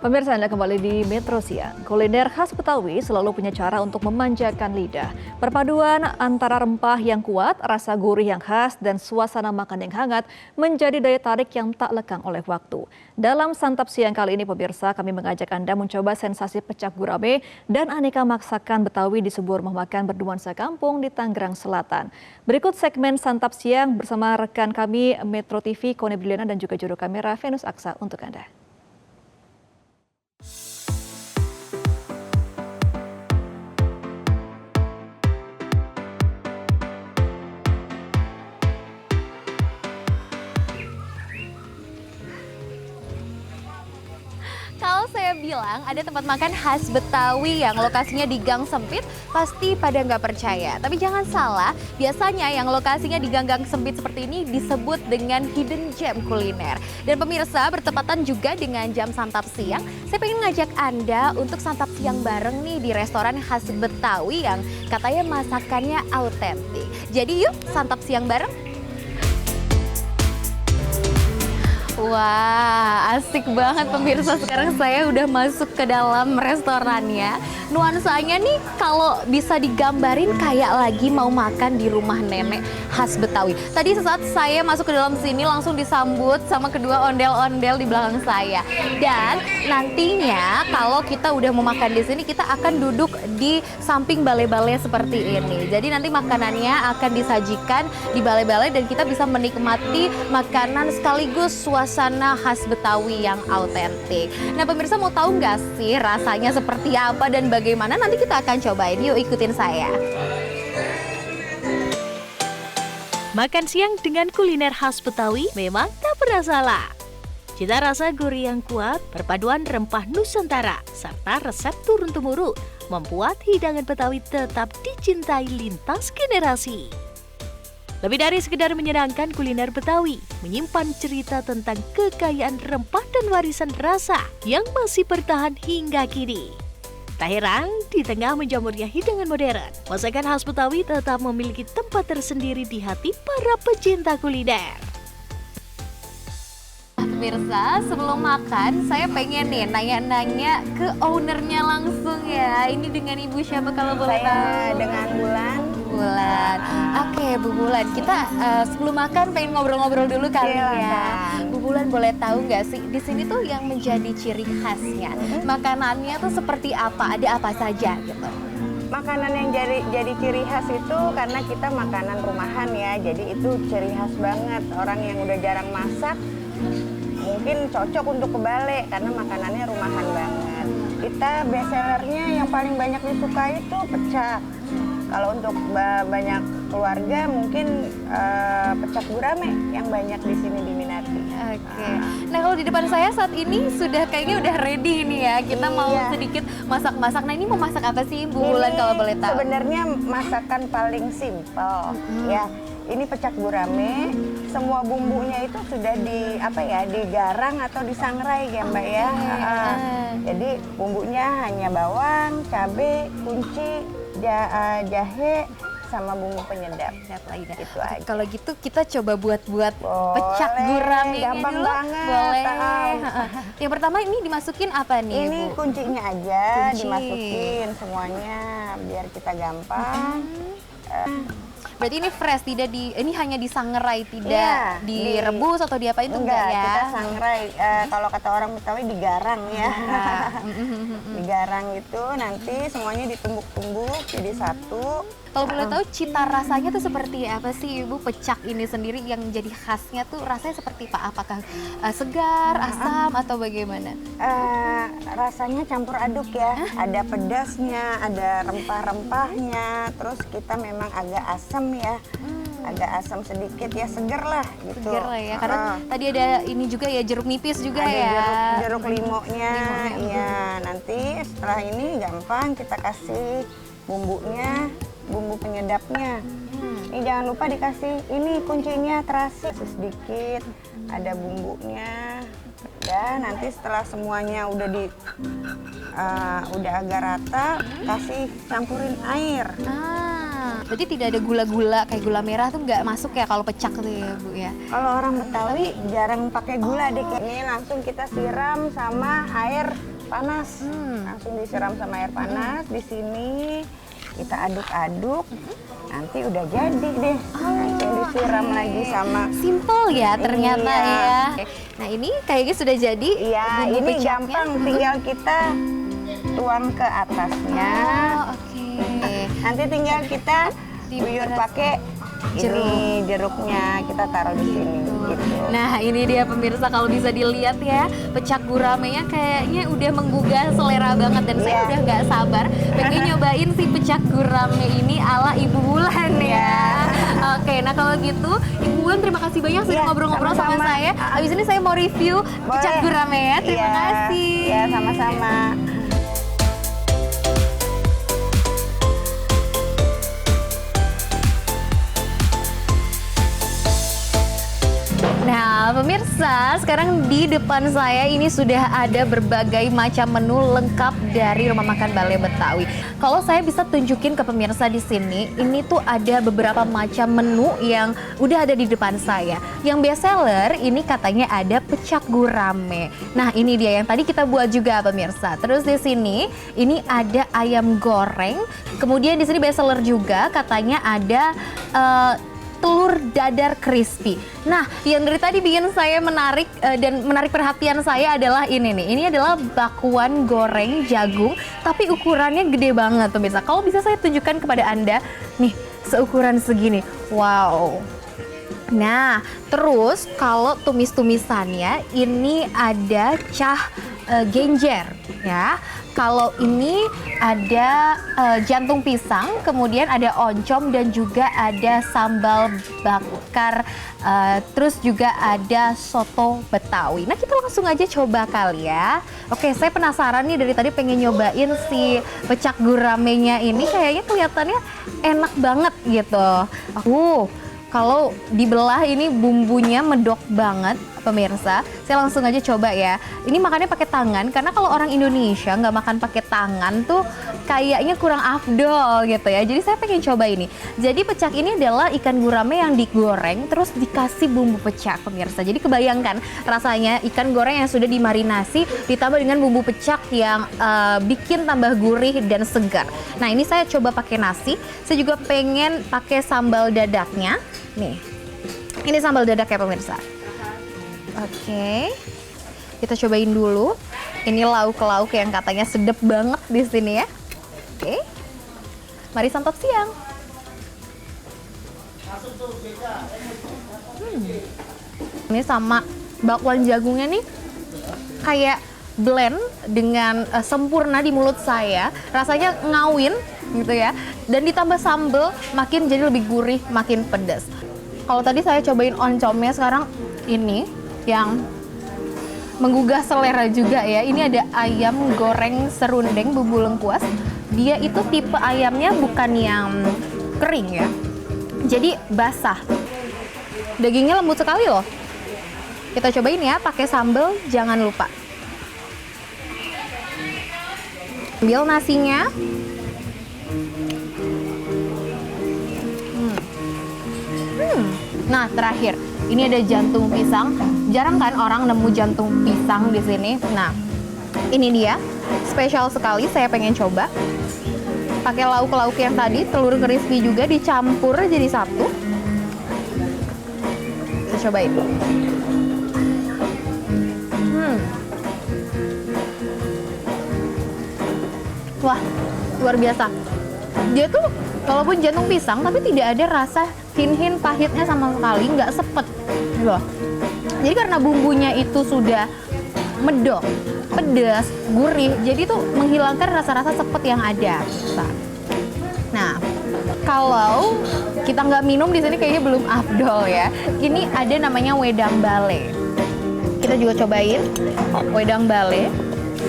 Pemirsa, Anda kembali di Metro Siang. Kuliner khas Betawi selalu punya cara untuk memanjakan lidah. Perpaduan antara rempah yang kuat, rasa gurih yang khas, dan suasana makan yang hangat menjadi daya tarik yang tak lekang oleh waktu. Dalam Santap Siang kali ini, pemirsa, kami mengajak Anda mencoba sensasi pecak gurame dan aneka masakan Betawi di sebuah rumah makan bernuansa kampung di Tangerang Selatan. Berikut segmen Santap Siang bersama rekan kami Metro TV, Kone Briliana, dan juga juru kamera Venus Aksa untuk Anda. Kalau saya bilang ada tempat makan khas Betawi yang lokasinya di gang sempit, pasti pada nggak percaya. Tapi jangan salah, biasanya yang lokasinya di gang-gang sempit seperti ini disebut dengan hidden gem kuliner. Dan pemirsa, bertepatan juga dengan jam santap siang, saya pengen ngajak Anda untuk santap siang bareng nih di restoran khas Betawi yang katanya masakannya autentik. Jadi yuk santap siang bareng. Wah, asik banget pemirsa. Sekarang saya udah masuk ke dalam restorannya. Nuansanya nih kalau bisa digambarin kayak lagi mau makan di rumah nenek khas Betawi. Tadi sesaat saya masuk ke dalam sini langsung disambut sama kedua ondel-ondel di belakang saya. Dan nantinya kalau kita udah mau makan di sini, kita akan duduk di samping balai-balai seperti ini. Jadi nanti makanannya akan disajikan di balai-balai dan kita bisa menikmati makanan sekaligus suasana khas Betawi yang autentik. Nah pemirsa, mau tahu nggak sih rasanya seperti apa dan bagaimana? Nanti kita akan cobain. Yuk ikutin saya. Makan siang dengan kuliner khas Betawi memang tak pernah salah. Cita rasa gurih yang kuat, perpaduan rempah Nusantara, serta resep turun-temurun membuat hidangan Betawi tetap dicintai lintas generasi. Lebih dari sekedar menyenangkan, kuliner Betawi menyimpan cerita tentang kekayaan rempah dan warisan rasa yang masih bertahan hingga kini. Tak heran, di tengah menjamurnya hidangan modern, masakan khas Betawi tetap memiliki tempat tersendiri di hati para pecinta kuliner. Pemirsa, sebelum makan saya pengen nih nanya-nanya ke ownernya langsung ya. Ini dengan Ibu siapa kalau boleh tahu? Saya dengan Bulan. Bulan. Oke, Bu Bulan, kita sebelum makan pengen ngobrol-ngobrol dulu kali ya. Bu Bulan, boleh tahu nggak sih di sini tuh yang menjadi ciri khasnya? Makanannya tuh seperti apa? Ada apa saja gitu? Makanan yang jadi ciri khas itu karena kita makanan rumahan ya. Jadi itu ciri khas banget. Orang yang udah jarang masak mungkin cocok untuk ke Bale karena makanannya rumahan banget. Kita best sellernya yang paling banyak disukai itu pecak. Kalau untuk banyak keluarga mungkin pecak gurame yang banyak di sini diminati. Oke. Nah kalau di depan saya saat ini sudah kayaknya udah ready nih ya. Kita mau sedikit masak-masak. Nah ini mau masak apa sih Bu Bulan kalau boleh tahu? Sebenarnya masakan paling simpel ya. Ini pecak gurame, semua bumbunya itu sudah digarang atau disangrai ya Mbak ya. Jadi bumbunya hanya bawang, cabai, kunci, jahe, sama bumbu penyedap. Itu aja. Kalau gitu kita coba buat pecak gurame gampang dulu. banget. Boleh. Yang pertama ini dimasukin apa nih, Ini Bu? kuncinya aja Kunci. dimasukin semuanya biar kita gampang. Berarti ini fresh, ini hanya disangrai, tidak direbus atau diapain itu enggak ya? Kita sangrai. Kalau kata orang Betawi digarang ya. Digarang itu nanti semuanya ditumbuk-tumbuk jadi satu. Kalau boleh tahu cita rasanya tuh seperti apa sih Ibu, pecak ini sendiri yang jadi khasnya tuh rasanya seperti apa? Apakah segar, asam atau bagaimana? Rasanya campur aduk ya. Ada pedasnya, ada rempah-rempahnya. Terus kita memang agak asam ya. Agak asam sedikit ya, seger lah gitu. Seger lah ya, karena tadi ada ini juga ya, jeruk nipis juga ada ya. Jeruk limonya. Iya, nanti setelah ini gampang kita kasih bumbunya. Bumbu penyedapnya. Ini jangan lupa dikasih, ini kuncinya terasi sedikit, ada bumbunya. Dan nanti setelah semuanya udah agak rata, kasih campurin air. Berarti tidak ada gula-gula kayak gula merah tuh nggak masuk ya kalau pecak tuh ya Bu ya? Kalau orang Betawi jarang pakai gula deh. Ini langsung kita siram sama air panas. Langsung disiram sama air panas. Di sini kita aduk-aduk. Nanti udah jadi deh. Nanti disiram lagi sama. Simple ya ternyata Iya. ya. Nah ini kayaknya sudah jadi. Iya, bumbu ini pecaknya. gampang. Tinggal kita tuang ke atasnya. Oh, oke. Nanti tinggal kita buyur Diperas. pakai ini jeruknya, kita taruh di sini gitu. Nah ini dia pemirsa, kalau bisa dilihat ya, pecak guramenya kayaknya udah menggugah selera banget. Dan saya Iya. udah nggak sabar pengen nyobain si pecak gurame ini ala Ibu Bulan ya. Oke, nah kalau gitu Ibu Bulan terima kasih banyak sudah Iya, ngobrol-ngobrol sama sama-sama. saya. Abis ini saya mau review pecak Boleh. gurame ya. Terima Iya, kasih. Ya, sama-sama. Nah, pemirsa, sekarang di depan saya ini sudah ada berbagai macam menu lengkap dari Rumah Makan Balai Betawi. Kalau saya bisa tunjukin ke pemirsa di sini, ini tuh ada beberapa macam menu yang udah ada di depan saya. Yang best seller ini katanya ada pecak gurame. Nah, ini dia yang tadi kita buat juga pemirsa. Terus di sini ini ada ayam goreng. Kemudian di sini best seller juga katanya ada telur dadar crispy. Nah, yang dari tadi bikin saya menarik dan menarik perhatian saya adalah ini nih. Ini adalah bakwan goreng jagung, tapi ukurannya gede banget pemirsa. Kalau bisa saya tunjukkan kepada Anda, nih seukuran segini. Wow. Nah, terus kalau tumis-tumisannya ini ada cah genjer ya. Kalau ini ada jantung pisang, kemudian ada oncom dan juga ada sambal bakar, terus juga ada soto Betawi. Nah, kita langsung aja coba kali ya. Oke, saya penasaran nih, dari tadi pengen nyobain si pecak guramenya ini, kayaknya kelihatannya enak banget gitu. Kalau dibelah ini bumbunya medok banget pemirsa. Saya langsung aja coba ya. Ini makannya pakai tangan, karena kalau orang Indonesia nggak makan pakai tangan tuh kayaknya kurang afdol gitu ya. Jadi saya pengen coba ini. Jadi pecak ini adalah ikan gurame yang digoreng terus dikasih bumbu pecak pemirsa. Jadi kebayangkan rasanya ikan goreng yang sudah dimarinasi ditambah dengan bumbu pecak yang bikin tambah gurih dan segar. Nah, ini saya coba pakai nasi. Saya juga pengen pakai sambal dadaknya. Nih, ini sambal dadak ya pemirsa. Oke, kita cobain dulu. Ini lauk-lauk yang katanya sedap banget di sini ya. Oke, mari santap siang. Ini sama bakwan jagungnya nih kayak blend dengan sempurna di mulut saya. Rasanya ngawin gitu ya. Dan ditambah sambal makin jadi lebih gurih, makin pedas. Kalau tadi saya cobain oncomnya, sekarang ini yang menggugah selera juga ya. Ini ada ayam goreng serundeng bumbu lengkuas. Dia itu tipe ayamnya bukan yang kering ya. Jadi basah. Dagingnya lembut sekali loh. Kita cobain ya pakai sambal, jangan lupa. Ambil nasinya. Nah, terakhir, ini ada jantung pisang. Jarang kan orang nemu jantung pisang di sini. Nah, ini dia. Spesial sekali, saya pengen coba. Pakai lauk-lauk yang tadi, telur crispy juga dicampur jadi satu. Kita cobain. Wah, luar biasa. Dia tuh walaupun jantung pisang, tapi tidak ada rasa hin-hin pahitnya sama sekali, nggak sepet. Loh. Jadi karena bumbunya itu sudah medok, pedas, gurih, jadi tuh menghilangkan rasa-rasa sepet yang ada. Nah, kalau kita nggak minum di sini kayaknya belum afdol ya. Ini ada namanya wedang bale. Kita juga cobain wedang bale.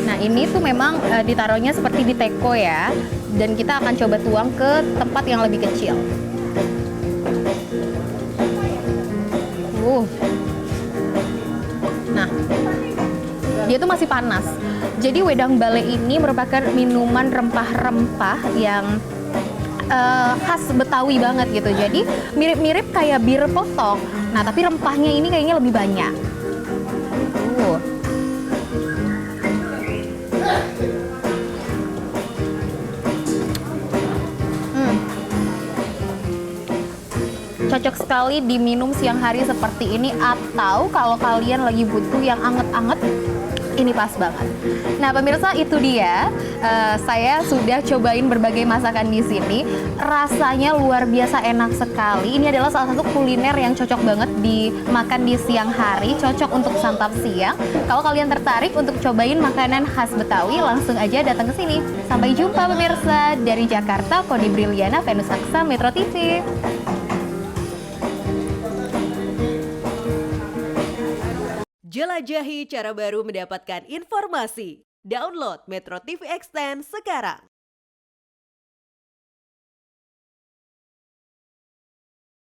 Nah, ini tuh memang ditaruhnya seperti di teko ya. Dan kita akan coba tuang ke tempat yang lebih kecil. Nah, dia tuh masih panas. Jadi wedang bale ini merupakan minuman rempah-rempah yang khas Betawi banget gitu. Jadi mirip-mirip kayak bir potong. Nah, tapi rempahnya ini kayaknya lebih banyak. cocok sekali diminum siang hari seperti ini, atau kalau kalian lagi butuh yang anget-anget, ini pas banget. Nah pemirsa, itu dia, saya sudah cobain berbagai masakan di sini. Rasanya luar biasa enak sekali. Ini adalah salah satu kuliner yang cocok banget dimakan di siang hari, cocok untuk santap siang. Kalau kalian tertarik untuk cobain makanan khas Betawi, langsung aja datang ke sini. Sampai jumpa pemirsa. Dari Jakarta, Koni Briliana, Venus Aksa, Metro TV. Jelajahi cara baru mendapatkan informasi. Download Metro TV Extend sekarang.